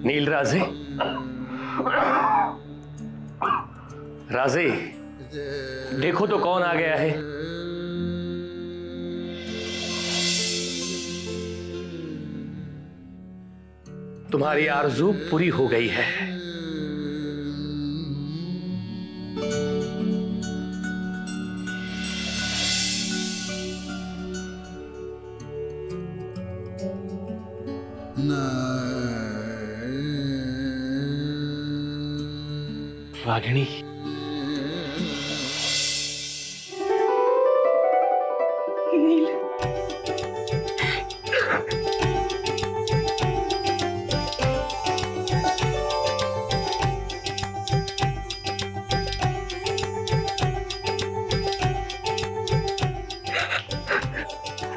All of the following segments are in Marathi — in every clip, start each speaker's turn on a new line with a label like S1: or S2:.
S1: नील राजे, राजे देखो तो कौन आ गया है। तुम्हारी आरज़ू पूरी हो गई है। रागिणी,
S2: नील,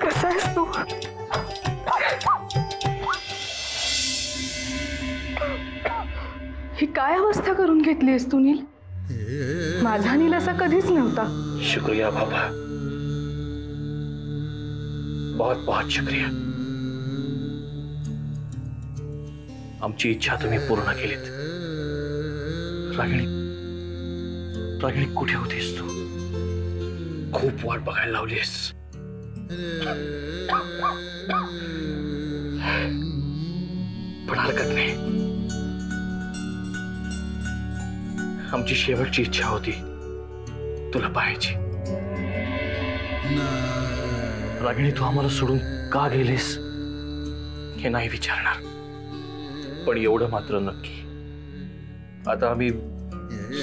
S2: कसा आहेस तू? ही काय अवस्था करून घेतलीस तू नील? माझा नील असा कधीच नव्हता।
S1: शुक्रिया बाबा, बहुत बहुत शुक्रिया। आमची इच्छा तुम्ही पूर्ण केलीत। रागिणी, रागिणी कुठे होतीस तू? खूप वाट बघायला लावलीस। पण हरकत नाही, आमची शेवटची इच्छा होती तुला पाहायची। रागिणी, तू आम्हाला सोडून का गेलीस हे नाही विचारणार, पण एवढं मात्र नक्की, आता आम्ही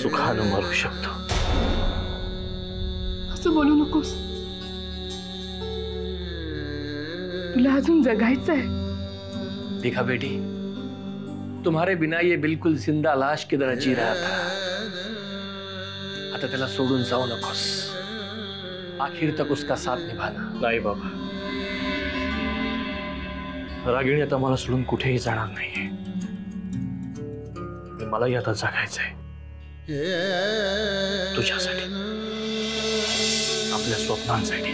S1: सुखानं मरू शकतो।
S2: असं बोलू नकोस, तुला अजून जगायचंय।
S1: देखा बेटी, तुम्हारे बिना ये बिल्कुल जिंदा लाश की तरह जी रहा था। आता त्याला सोडून जाऊ नकोस, आखिर तक उसका साथ निभाना। नाही बाबा, रागिणी आता मला सोडून कुठेही जाणार नाहीये। मलाही आता जगायचंय तुझ्यासाठी, आपल्या स्वप्नांसाठी।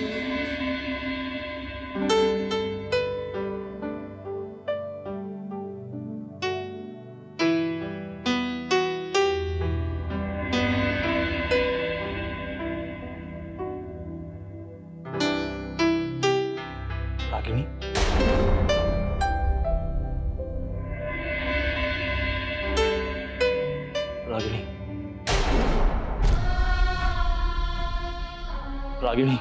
S1: रागिणी, रागिणी, रागिणी,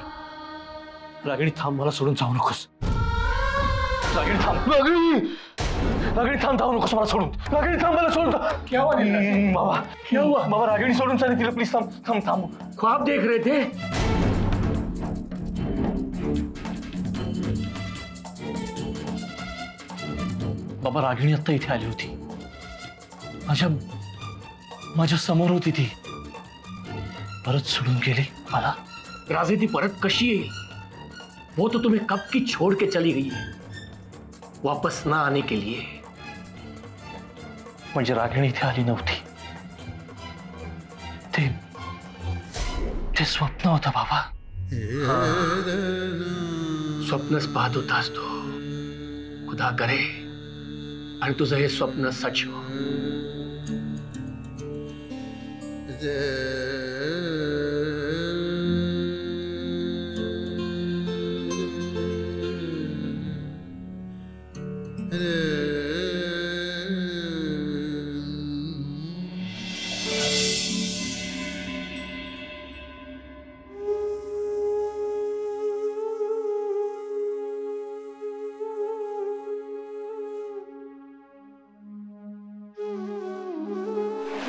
S1: रागिणी थांब, मला सोडून जाऊ नकोस। रागिणी थांब, रागिणी, रागिणी थांब, जाऊ नकोस मला सोडून। रागिणी थांब, मला सोडून। क्या हुआ बाबा, क्या हुआ बाबा? रागिणी सोडून चालेल तिला, प्लीज थांब थांब थांब। ख्वाब देख रहे थे। बाबा, रागिणी आता इथे आली होती, माझ्या समोर होती ती, परत सोडून गेली मला। राजे, ती परत कशी येईल? वो तो तुम्हें कब की छोड़ के चली गई है, वापस ना आने के लिए। म्हणजे रागिणी इथे आली नव्हती, ते स्वप्न होतं बाबा। स्वप्नच पाहत होतास तू, खुदा करे आणि तुझं हे स्वप्न सच हो।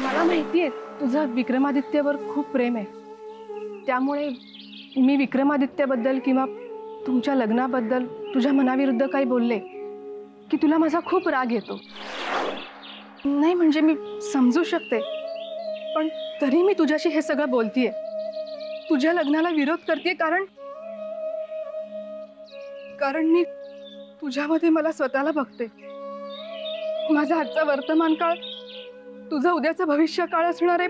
S2: मला माहितीये तुझं विक्रमादित्यवर खूप प्रेम आहे, त्यामुळे मी विक्रमादित्यबद्दल किंवा तुमच्या लग्नाबद्दल तुझ्या मनाविरुद्ध काही बोलले की तुला माझा खूप राग येतो। नाही म्हणजे मी समजू शकते, पण तरी मी तुझ्याशी हे सगळं बोलतेय, तुझ्या लग्नाला विरोध करते, कारण मी तुझ्यामध्ये मला स्वतःला बघते। माझा आजचा वर्तमान काळ तुझं उद्याचं भविष्य काळ असणार आहे,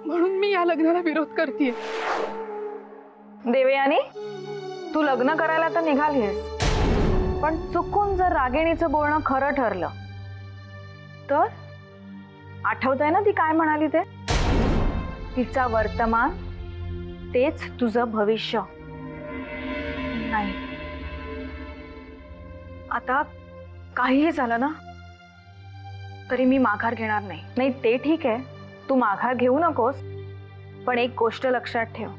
S2: म्हणून मी या लग्नाला विरोध करतेय।
S3: देवयानी, तू लग्न करायला तर निघालीस, पण चुकून जर रागिणीचं बोलणं खरं ठरलं तर? आठवतंय ना ती काय म्हणाली ते? तिचा वर्तमान तेच तुझं भविष्य. नाही, आता काहीही झालं ना तरी मी माघार घेणार नाही. नाही ते ठीक आहे, तू माघार घेऊ नकोस, पण एक गोष्ट लक्षात ठेव,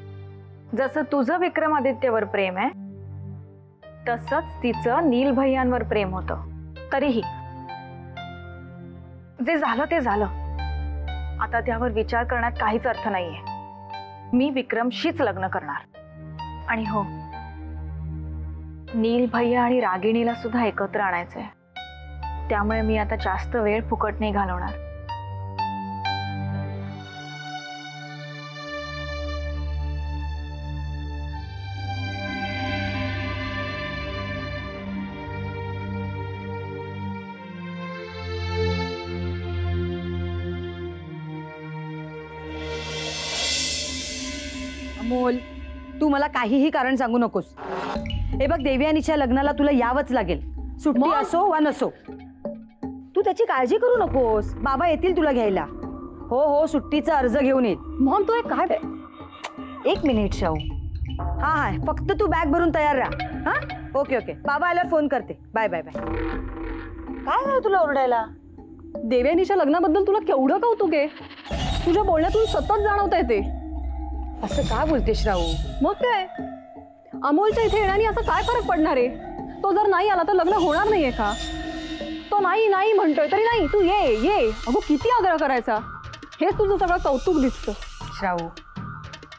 S3: जसं तुझं विक्रमादित्यवर प्रेम आहे तसंच तिचं नील भैयांवर प्रेम होतं. तरीही जे झालं ते झालं, आता त्यावर विचार करण्यात काहीच अर्थ नाहीये. मी विक्रमशीच लग्न करणार. आणि हो, नील भैया आणि रागिणीला सुद्धा एकत्र आणायचंय, त्यामुळे मी आता जास्त वेळ फुकट नाही घालवणार.
S4: अमोल, तू मला काहीही कारण सांगू नकोस. हे बघ, देवयानीच्या लग्नाला तुला यावंच लागेल, सुट्टी असो वा नसो. तू त्याची काळजी करू नकोस, बाबा येतील तुला घ्यायला. हो हो, सुट्टीचा अर्ज घेऊन येईल. मॉम तू काय? एक मिनिट शाहू. हा हा, फक्त तू बॅग भरून तयार राहा. हा, ओके ओके, बाबा आल्यावर फोन करते. Bye bye bye. काय झालं तुला ओरडायला?
S2: देवयानीच्या लग्नाबद्दल तुला केवढं कौतुक आहे. तुझ्या बोलण्यातून सतत जाणवत आहे ते.
S4: असं का बोलते श्राऊ?
S2: मग काय, अमोलच्या इथे येण्याने असं काय फरक पडणार आहे? तो जर नाही आला तर लग्न होणार नाहीये का? तो नाही नाही म्हणतोय तरी नाही, तू ये ये. अगो किती आग्रह करायचा. हेच तुझं सगळं कौतुक दिसतं.
S4: श्राऊ,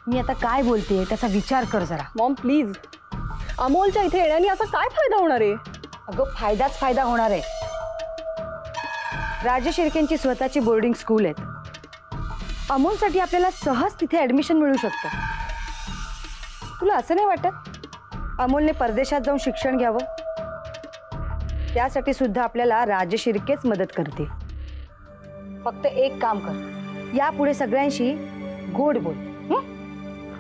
S4: मी आता काय बोलते त्याचा विचार कर जरा.
S2: मॉम प्लीज, अमोलच्या इथे येण्याने असा काय फायदा होणार आहे?
S4: अगं फायदाच फायदा होणार आहे. राजशिर्केंची स्वतःची बोर्डिंग स्कूल आहेत. अमोलसाठी आपल्याला सहज तिथे ऍडमिशन मिळू शकतं. तुला असं नाही वाटत अमोलने परदेशात जाऊन शिक्षण घ्यावं? त्यासाठी सुद्धा आपल्याला राजशिर्केच मदत करते. फक्त एक काम कर, यापुढे सगळ्यांशी गोड बोल.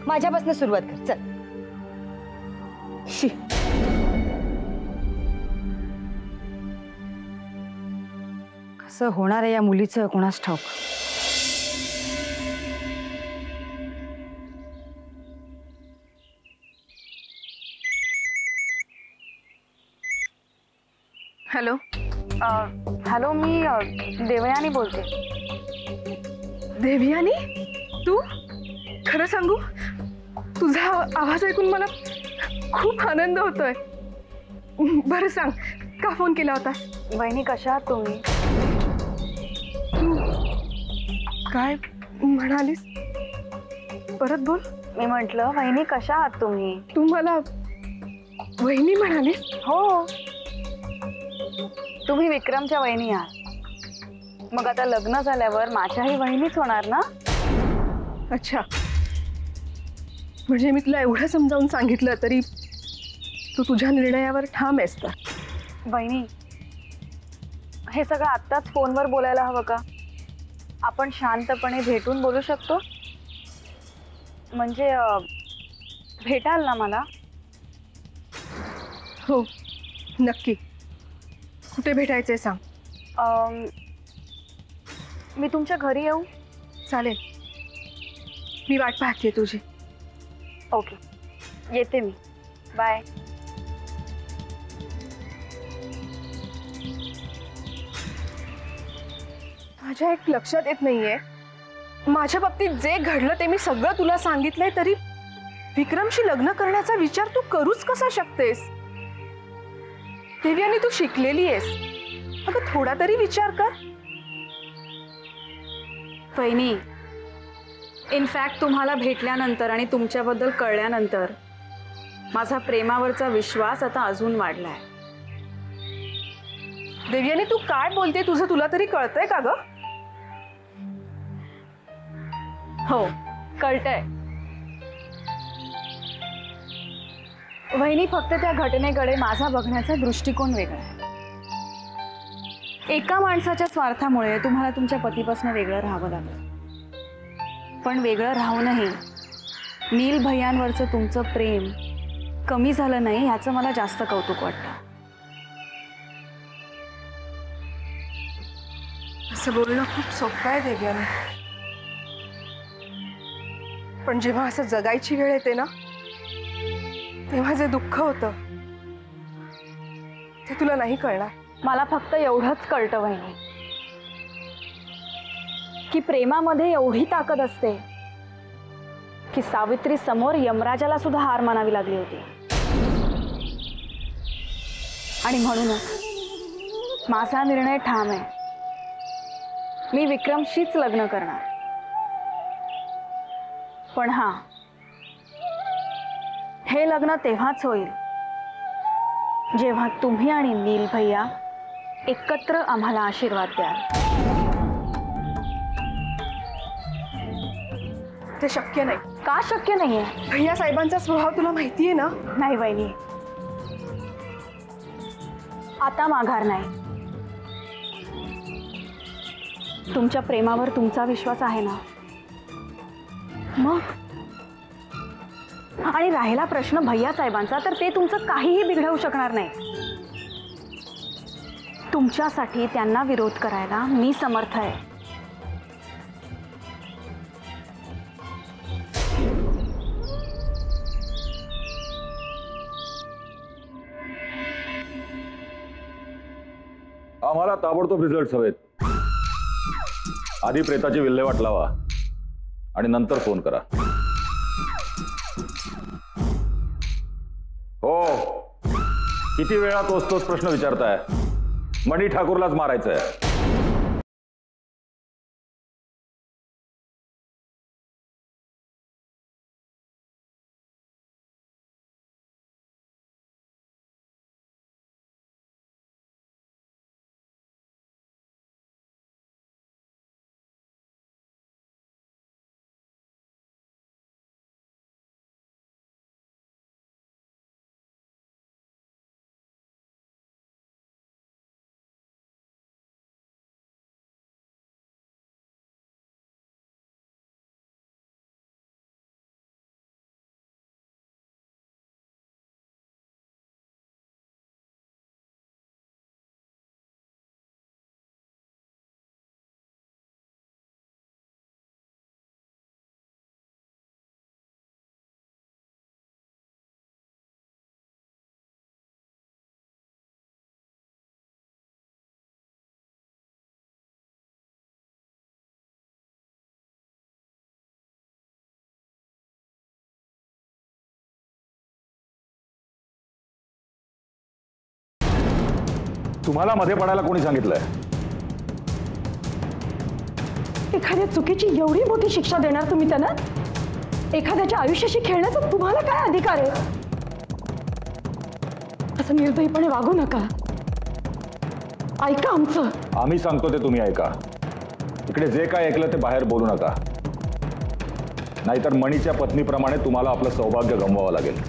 S4: माझ्यापासून सुरुवात कर. चल. शी, कसं होणार आहे या मुलीचं कोणास ठाऊक.
S2: हॅलो.
S3: हॅलो, मी देवयानी बोलते.
S2: देवयानी, तू? खरं सांगू, तुझा आवाज ऐकून मला खूप आनंद होतोय. बरं सांग, का फोन केला होता?
S3: वहिनी कशा आहात तुम्ही?
S2: तू काय म्हणालीस? परत बोल.
S3: मी म्हंटल वहिनी कशा आहात तुम्ही?
S2: तू मला वहिनी म्हणालीस?
S3: हो, तुम्ही विक्रमच्या वहिनी आहात, मग आता लग्न झाल्यावर माझ्याही वहिनीच होणार ना?
S2: अच्छा, म्हणजे मी तुला एवढं समजावून सांगितलं तरी तू तुझ्या निर्णयावर ठाम आहेस तर?
S3: वहिनी, हे सगळं आत्ताच फोनवर बोलायला हवं का? आपण शांतपणे भेटून बोलू शकतो. म्हणजे भेटाल ना मला?
S2: हो नक्की. कुठे भेटायचंय सांग.
S3: मी तुमच्या घरी येऊ?
S2: चालेल, मी वाट पाहते तुझी.
S3: ओके, येते मी. बाय.
S2: माझ्या एक लक्षात येत नाहीये, माझ्या बाबतीत जे घडलं ते मी सगळं तुला सांगितलंय तरी विक्रमशी लग्न करण्याचा विचार तू करूच कसा शकतेस? देवयानी, तू शिकलेली आहेस, अगं थोडा तरी विचार कर.
S3: वहिनी, इनफॅक्ट तुम्हाला भेटल्यानंतर आणि तुमच्याबद्दल कळल्यानंतर माझा प्रेमावरचा विश्वास आता अजून वाढलाय.
S2: देवयानी, तू काय बोलते तुझं तुला तरी कळतंय का ग?
S3: हो, कळतंय. वहिनी, फक्त त्या घटनेकडे माझा बघण्याचा दृष्टिकोन वेगळा आहे. एका माणसाच्या स्वार्थामुळे तुम्हाला तुमच्या पतीपासून वेगळं राहावं लागलं, पण वेगळं राहूनही नील भैयांवरचं तुमचं प्रेम कमी झालं नाही ह्याचं मला जास्त कौतुक वाटतं.
S2: असं बोलणं खूप सोपं आहे देव्याने, पण जेव्हा असं जगायची वेळ येते ना तेव्हा जे दुःख होतं ते तुला नाही कळणार.
S3: मला फक्त एवढंच कळतं वहिनी की प्रेमामध्ये एवढी ताकद असते की सावित्री समोर यमराजाला सुद्धा हार मानावी लागली होती. आणि म्हणूनच माझा निर्णय ठाम आहे. मी विक्रमशीच लग्न करणार. पण हां, हे लग्न तेव्हाच होईल जेव्हा तुम्ही आणि नील भैया एकत्र आम्हाला आशीर्वाद द्याल.
S2: ते शक्य नाही.
S3: का शक्य नाहीये?
S2: भैया साहेबांचा स्वभाव तुला माहितीये ना.
S3: नाही वहिनी, आता माघार नाही. तुमच्या प्रेमावर तुमचा विश्वास आहे ना. मग आणि राहिला प्रश्न भैया साहेबांचा, तर ते तुमचं काहीही बिघडवू शकणार नाही. तुमच्यासाठी त्यांना विरोध करायला मी समर्थ आहे.
S5: आम्हाला ताबडतोब रिझल्ट हवेत. आधी प्रेताची विल्हेवाट लावा आणि नंतर फोन करा. हो, किती वेळा तोच प्रश्न विचारताय? मणी ठाकूरलाच मारायचंय. तुम्हाला मध्ये पडायला कोणी सांगितलंय?
S6: एखाद्या चुकीची एवढी मोठी शिक्षा देणार तुम्ही त्यांना? एखाद्याच्या आयुष्याशी खेळण्याचा तुम्हाला काय अधिकार आहे? असं निर्दयीपणे वागू नका. ऐका आमचं.
S5: आम्ही सांगतो ते तुम्ही ऐका. इकडे जे काय ऐकलं ते बाहेर बोलू नका, नाहीतर मणीच्या पत्नीप्रमाणे तुम्हाला आपलं सौभाग्य गमवावं लागेल.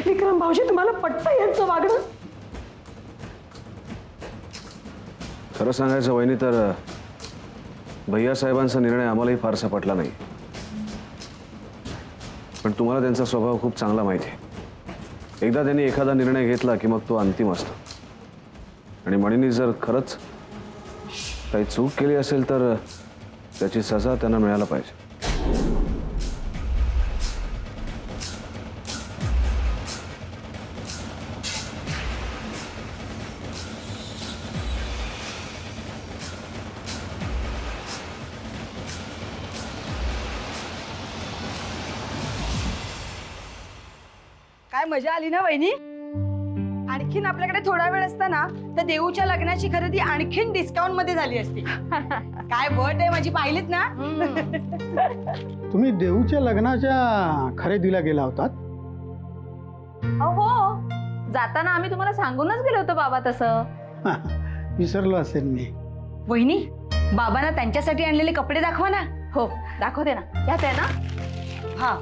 S6: विक्रम भाऊजी, तुम्हाला पटतं यांचं वागणं?
S7: खरं सांगायचं वहिनी तर भैया साहेबांचा निर्णय आम्हालाही फारसा पटला नाही. पण तुम्हाला त्यांचा स्वभाव खूप चांगला माहिती आहे. एकदा त्यांनी एखादा निर्णय घेतला की मग तो अंतिम असतो. आणि मणीने जर खरंच काही चूक केली असेल तर त्याची सजा त्यांना मिळायला पाहिजे.
S4: काय मजा आली ना वहिनी? आणखीन आपल्याकडे थोडा वेळ असता ना तर देऊच्या लग्नाची खरेदी आणखीन डिस्काउंट मध्ये झाली असती. काय बर्थ आहे माझी, पाहिलीत ना?
S8: तुम्ही देऊच्या लग्नाच्या खरेदीला गेला होतात?
S3: हो, जाताना आम्ही तुम्हाला सांगूनच गेलो होतो बाबा. तसं
S8: विसरलो असेल मी.
S4: वहिनी, बाबांना त्यांच्यासाठी आणलेले कपडे दाखवा ना.
S3: हो, दाखवते ना. यात आहे ना.
S4: हा,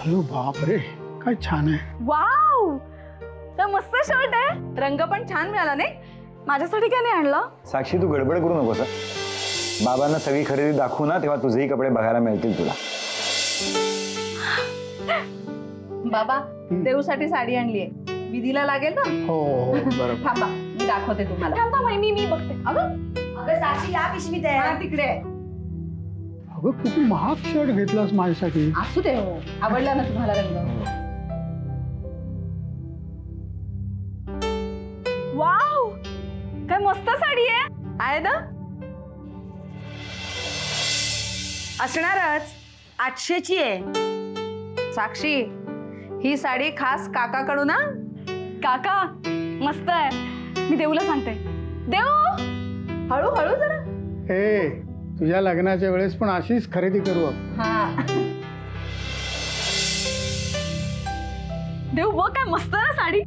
S8: अरे बाप रे, काय छान आहे.
S3: वाव, तर मस्त शर्ट आहे. रंग पण छान मिळाला नाही. माझ्यासाठी काय नाही आणलं?
S9: साक्षी तू गडबड करू नकोस. बाबांना सगळी खरेदी दाखवू ना, तेव्हा तुझेही कपडे बघायला मिळतील तुला.
S3: बाबा, देऊसाठी साडी आणलीये. विधीला लागेल ना?
S8: हो बरोबर.
S3: थांबा, मी दाखवते तुम्हाला. थांबा, मी बघते. अगं
S4: साक्षी या पिशवीत आहे.
S3: तिकडे
S8: अगं किती महाग शर्ट घेतलास माझ्यासाठी.
S3: असू दे. हो, आवडला ना तुम्हाला रंग? वाव, काय मस्त साडी आहे ना?
S4: असणारच. 800ची आहे.
S3: साक्षी, ही साडी खास काकाकडून ना. काका मस्त आहे. मी देऊला सांगते. देऊ, हळूहळू जरा.
S8: हे तुझ्या लग्नाच्या वेळेस पण अशीच खरेदी करू आपण.
S3: हा, देऊ बघ काय मस्त ना साडी.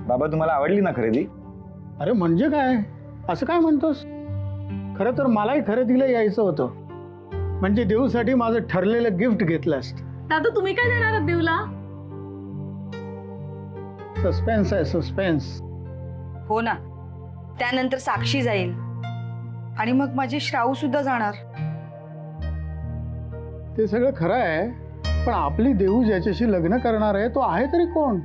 S9: बाबा तुम्हाला आवडली ना खरेदी?
S8: अरे म्हणजे काय, असं काय म्हणतोस? खरं तर मलाही खरेदीला यायचं होतं. म्हणजे देऊसाठी माझं ठरलेलं गिफ्ट घेतलं असतं.
S3: दादा तुम्ही काय देणार आहात देऊला?
S8: सस्पेन्स आहे, सस्पेन्स.
S4: हो ना, त्यानंतर साक्षी जाईल आणि मग माझे श्राऊ सुद्धा जाणार.
S8: ते सगळं खरं आहे, पण आपली देऊ ज्याच्याशी लग्न करणार आहे तो आहे तरी कोण?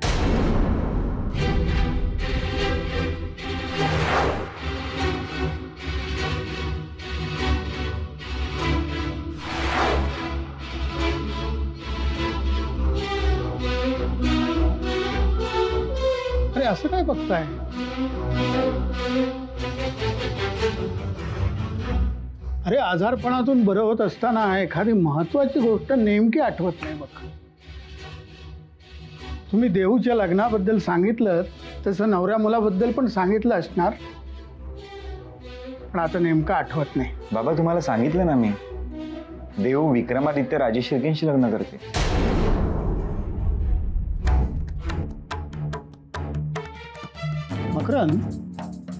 S8: अरे असं काय बघताय? अरे आजारपणातून बरं होत असताना एखादी महत्वाची गोष्ट नेमकी आठवत नाही बघ. तुम्ही देऊच्या लग्नाबद्दल सांगितलं तसं नवऱ्या मुलाबद्दल पण सांगितलं असणार, पण आता नेमकं आठवत नाही.
S9: बाबा तुम्हाला सांगितलं ना मी, देऊ विक्रमादित्य राजे शिर्केंशी लग्न करते.
S8: मकरन,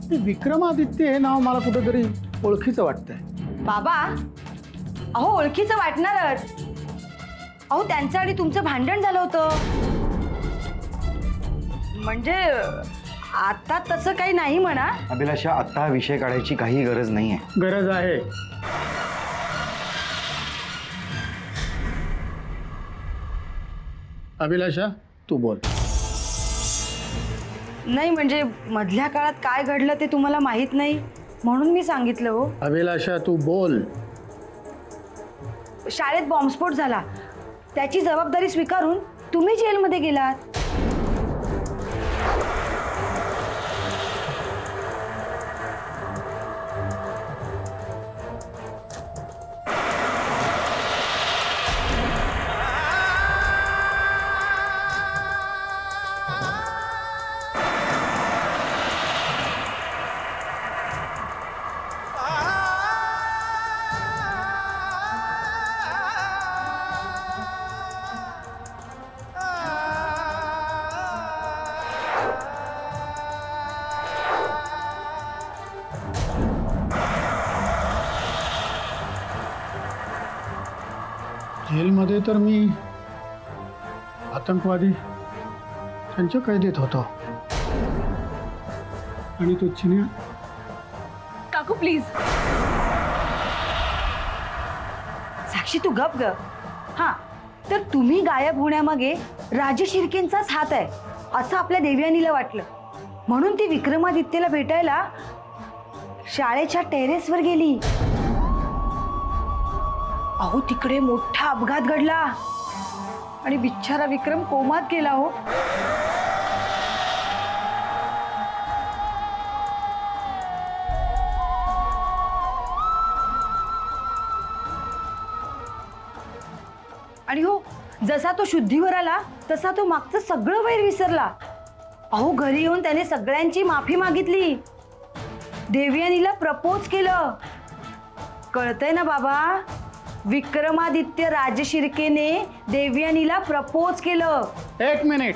S8: ते विक्रमादित्य हे नाव मला कुठेतरी ओळखीचं वाटतंय.
S4: बाबा, अहो ओळखीचं वाटणारच. अहो त्यांचं आणि तुमचं भांडण झालं होतं. म्हणजे आता तसं काही नाही म्हणा.
S9: अभिलाषा, आता हा विषय काढायची काही गरज नाहीये.
S8: गरज आहे. अभिलाषा तू बोल.
S4: नाही म्हणजे मधल्या काळात काय घडलं ते तुम्हाला माहित नाही म्हणून मी सांगितलं. हो
S8: अभिलाषा तू बोल.
S4: शाळेत बॉम्बस्फोट झाला, त्याची जबाबदारी स्वीकारून तुम्ही जेलमध्ये गेलात.
S8: जेलमध्ये तर मी आतंकवादी त्यांच्या कैदेत होतो आणि तो चिन्या.
S3: काकू प्लीज.
S4: साक्षी तू गप ग. हा, तर तुम्ही गायब होण्यामागे राजे शिर्केंचाच हात आहे असं आपल्या देवयानीला वाटलं, म्हणून ती विक्रमादित्यला भेटायला शाळेच्या टेरेसवर गेली. अहो तिकडे मोठा अपघात घडला आणि बिचारा विक्रम कोमात गेला. हो आणि हो जसा तो शुद्धीवर आला तसा तो मागचं सगळं वैर विसरला. अहो घरी येऊन त्याने सगळ्यांची माफी मागितली, देवयानीला प्रपोज केलं. कळतंय ना बाबा, विक्रमादित्य राजशिर्केने देवयानीला प्रपोज केलं.
S8: एक मिनिट.